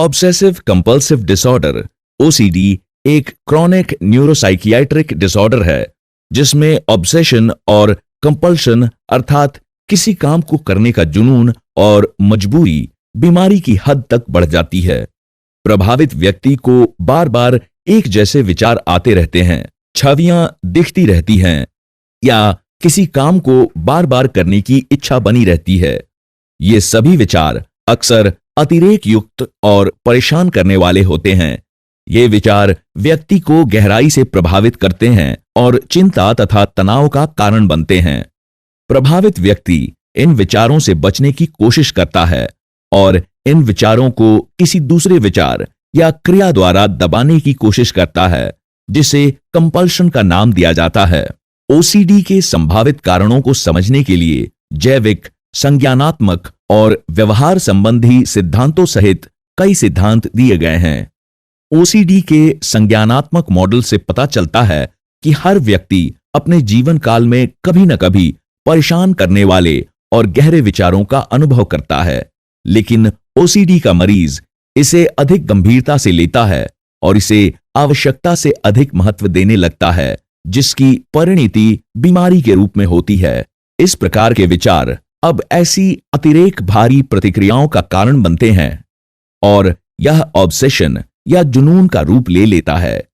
Obsessive compulsive disorder OCD एक chronic neuropsychiatric disorder है जिसमें ऑब्सेशन और कंपल्शन अर्थात किसी काम को करने का जुनून और मजबूरी बीमारी की हद तक बढ़ जाती है। प्रभावित व्यक्ति को बार बार एक जैसे विचार आते रहते हैं, छवियां दिखती रहती हैं या किसी काम को बार बार करने की इच्छा बनी रहती है। ये सभी विचार अक्सर अतिरेक युक्त और परेशान करने वाले होते हैं। ये विचार व्यक्ति को गहराई से प्रभावित करते हैं और चिंता तथा तनाव का कारण बनते हैं। प्रभावित व्यक्ति इन विचारों से बचने की कोशिश करता है और इन विचारों को किसी दूसरे विचार या क्रिया द्वारा दबाने की कोशिश करता है, जिसे कंपल्शन का नाम दिया जाता है। ओसीडी के संभावित कारणों को समझने के लिए जैविक, संज्ञानात्मक और व्यवहार संबंधी सिद्धांतों सहित कई सिद्धांत दिए गए हैं। ओसीडी के संज्ञानात्मक मॉडल से पता चलता है कि हर व्यक्ति अपने जीवन काल में कभी न कभी परेशान करने वाले और गहरे विचारों का अनुभव करता है, लेकिन ओसीडी का मरीज इसे अधिक गंभीरता से लेता है और इसे आवश्यकता से अधिक महत्व देने लगता है, जिसकी परिणति बीमारी के रूप में होती है। इस प्रकार के विचार अब ऐसी अतिरेक भारी प्रतिक्रियाओं का कारण बनते हैं और यह ऑब्सेशन या जुनून का रूप ले लेता है।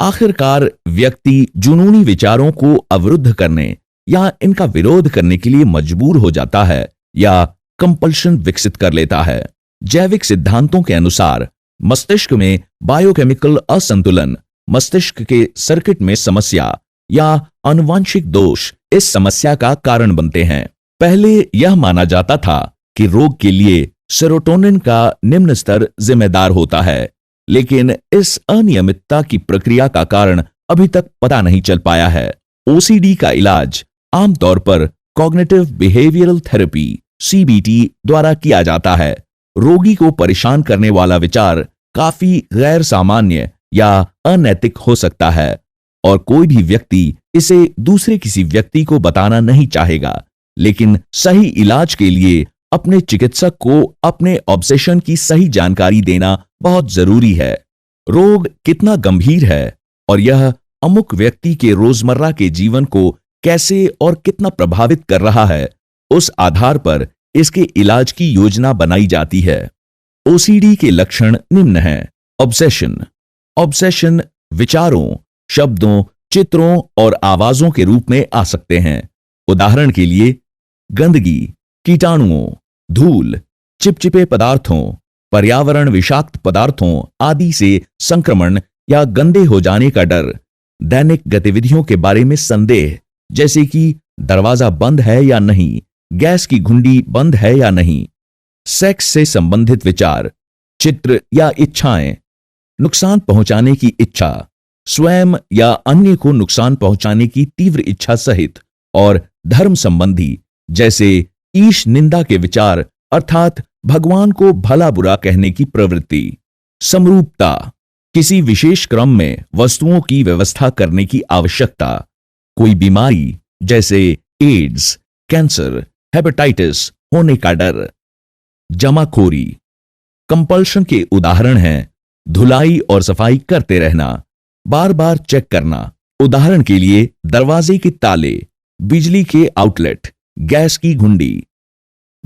आखिरकार व्यक्ति जुनूनी विचारों को अवरुद्ध करने या इनका विरोध करने के लिए मजबूर हो जाता है या कंपल्शन विकसित कर लेता है। जैविक सिद्धांतों के अनुसार मस्तिष्क में बायोकेमिकल असंतुलन, मस्तिष्क के सर्किट में समस्या या आनुवंशिक दोष इस समस्या का कारण बनते हैं। पहले यह माना जाता था कि रोग के लिए सेरोटोनिन का निम्न स्तर जिम्मेदार होता है, लेकिन इस अनियमितता की प्रक्रिया का कारण अभी तक पता नहीं चल पाया है। ओसीडी का इलाज आमतौर पर कॉग्निटिव बिहेवियरल थेरेपी सीबीटी द्वारा किया जाता है। रोगी को परेशान करने वाला विचार काफी गैर सामान्य या अनैतिक हो सकता है और कोई भी व्यक्ति इसे दूसरे किसी व्यक्ति को बताना नहीं चाहेगा, लेकिन सही इलाज के लिए अपने चिकित्सक को अपने ऑब्सेशन की सही जानकारी देना बहुत जरूरी है। रोग कितना गंभीर है और यह अमुक व्यक्ति के रोजमर्रा के जीवन को कैसे और कितना प्रभावित कर रहा है, उस आधार पर इसके इलाज की योजना बनाई जाती है। ओसीडी के लक्षण निम्न हैं। ऑब्सेशन विचारों, शब्दों, चित्रों और आवाजों के रूप में आ सकते हैं। उदाहरण के लिए गंदगी, कीटाणुओं, धूल, चिपचिपे पदार्थों, पर्यावरण विषाक्त पदार्थों आदि से संक्रमण या गंदे हो जाने का डर, दैनिक गतिविधियों के बारे में संदेह, जैसे कि दरवाजा बंद है या नहीं, गैस की घुंडी बंद है या नहीं, सेक्स से संबंधित विचार, चित्र या इच्छाएं, नुकसान पहुंचाने की इच्छा, स्वयं या अन्य को नुकसान पहुंचाने की तीव्र इच्छा सहित, और धर्म संबंधी जैसे ईश निंदा के विचार अर्थात भगवान को भला बुरा कहने की प्रवृत्ति। समरूपता, किसी विशेष क्रम में वस्तुओं की व्यवस्था करने की आवश्यकता, कोई बीमारी जैसे एड्स, कैंसर, हेपेटाइटिस होने का डर। जमाखोरी, कंपल्शन के उदाहरण हैं धुलाई और सफाई करते रहना, बार बार चेक करना, उदाहरण के लिए दरवाजे के ताले, बिजली के आउटलेट, गैस की घुंडी।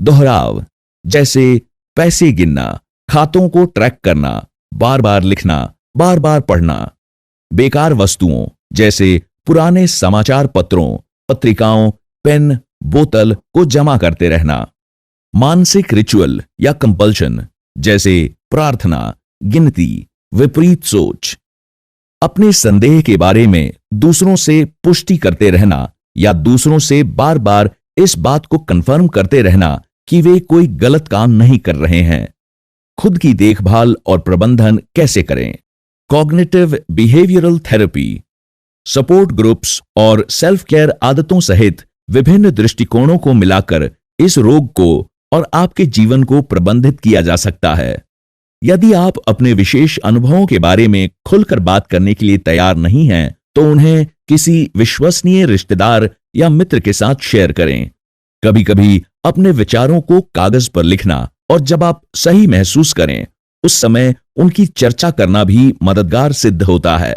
दोहराव, जैसे पैसे गिनना, खातों को ट्रैक करना, बार बार लिखना, बार बार पढ़ना। बेकार वस्तुओं जैसे पुराने समाचार पत्रों, पत्रिकाओं, पेन, बोतल को जमा करते रहना। मानसिक रिचुअल या कंपल्शन जैसे प्रार्थना, गिनती, विपरीत सोच। अपने संदेह के बारे में दूसरों से पुष्टि करते रहना या दूसरों से बार बार इस बात को कंफर्म करते रहना कि वे कोई गलत काम नहीं कर रहे हैं। खुद की देखभाल और प्रबंधन कैसे करें? Cognitive behavioural therapy, support groups और सेल्फ केयर आदतों सहित विभिन्न दृष्टिकोणों को मिलाकर इस रोग को और आपके जीवन को प्रबंधित किया जा सकता है। यदि आप अपने विशेष अनुभवों के बारे में खुलकर बात करने के लिए तैयार नहीं हैं, तो उन्हें किसी विश्वसनीय रिश्तेदार या मित्र के साथ शेयर करें। कभी-कभी अपने विचारों को कागज पर लिखना और जब आप सही महसूस करें उस समय उनकी चर्चा करना भी मददगार सिद्ध होता है।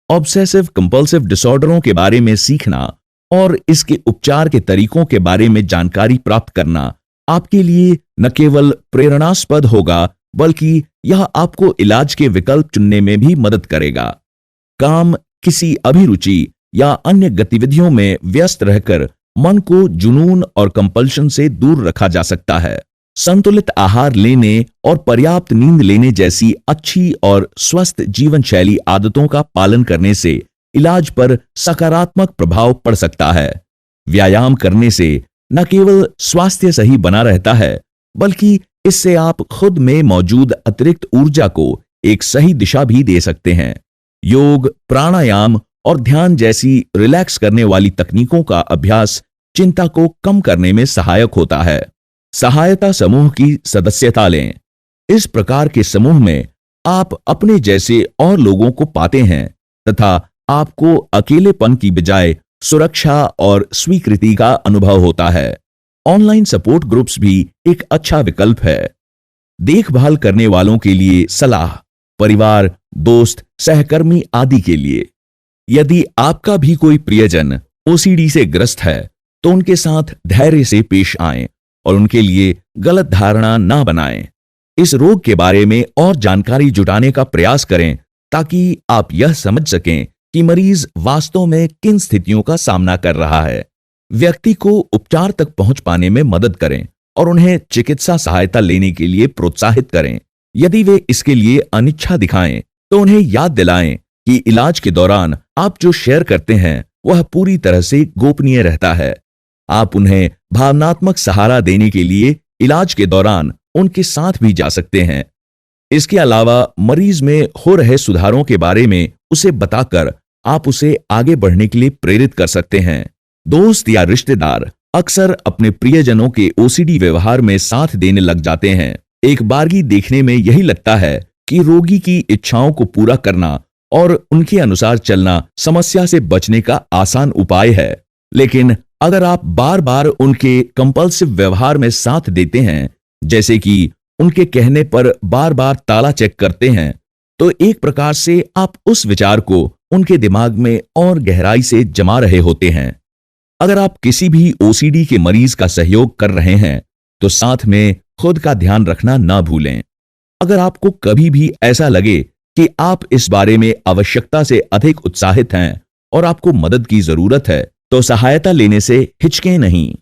ऑब्सेसिव कंपल्सिव डिसऑर्डरों के बारे में सीखना और इसके उपचार के तरीकों के बारे में जानकारी प्राप्त करना आपके लिए न केवल प्रेरणास्पद होगा, बल्कि यह आपको इलाज के विकल्प चुनने में भी मदद करेगा। काम, किसी अभिरुचि या अन्य गतिविधियों में व्यस्त रहकर मन को जुनून और कंपल्शन से दूर रखा जा सकता है। संतुलित आहार लेने और पर्याप्त नींद लेने जैसी अच्छी और स्वस्थ जीवन शैली आदतों का पालन करने से इलाज पर सकारात्मक प्रभाव पड़ सकता है। व्यायाम करने से न केवल स्वास्थ्य सही बना रहता है, बल्कि इससे आप खुद में मौजूद अतिरिक्त ऊर्जा को एक सही दिशा भी दे सकते हैं। योग, प्राणायाम और ध्यान जैसी रिलैक्स करने वाली तकनीकों का अभ्यास चिंता को कम करने में सहायक होता है। सहायता समूह की सदस्यता लें। इस प्रकार के समूह में आप अपने जैसे और लोगों को पाते हैं तथा आपको अकेलेपन की बजाय सुरक्षा और स्वीकृति का अनुभव होता है। ऑनलाइन सपोर्ट ग्रुप्स भी एक अच्छा विकल्प है। देखभाल करने वालों के लिए सलाह, परिवार, दोस्त, सहकर्मी आदि के लिए। यदि आपका भी कोई प्रियजन ओसीडी से ग्रस्त है तो उनके साथ धैर्य से पेश आएं और उनके लिए गलत धारणा ना बनाएं। इस रोग के बारे में और जानकारी जुटाने का प्रयास करें ताकि आप यह समझ सकें कि मरीज वास्तव में किन स्थितियों का सामना कर रहा है। व्यक्ति को उपचार तक पहुंच पाने में मदद करें और उन्हें चिकित्सा सहायता लेने के लिए प्रोत्साहित करें। यदि वे इसके लिए अनिच्छा दिखाएं तो उन्हें याद दिलाएं कि इलाज के दौरान आप जो शेयर करते हैं वह पूरी तरह से गोपनीय रहता है। आप उन्हें भावनात्मक सहारा देने के लिए इलाज के दौरान उनके साथ भी जा सकते हैं। इसके अलावा मरीज में हो रहे सुधारों के बारे में उसे बताकर आप उसे आगे बढ़ने के लिए प्रेरित कर सकते हैं। दोस्त या रिश्तेदार अक्सर अपने प्रियजनों के ओसीडी व्यवहार में साथ देने लग जाते हैं। एक बारगी देखने में यही लगता है कि रोगी की इच्छाओं को पूरा करना और उनके अनुसार चलना समस्या से बचने का आसान उपाय है। लेकिन अगर आप बार बार उनके कंपल्सिव व्यवहार में साथ देते हैं, जैसे कि उनके कहने पर बार बार ताला चेक करते हैं, तो एक प्रकार से आप उस विचार को उनके दिमाग में और गहराई से जमा रहे होते हैं। अगर आप किसी भी ओसीडी के मरीज का सहयोग कर रहे हैं तो साथ में खुद का ध्यान रखना ना भूलें। अगर आपको कभी भी ऐसा लगे कि आप इस बारे में आवश्यकता से अधिक उत्साहित हैं और आपको मदद की जरूरत है, तो सहायता लेने से हिचकें नहीं।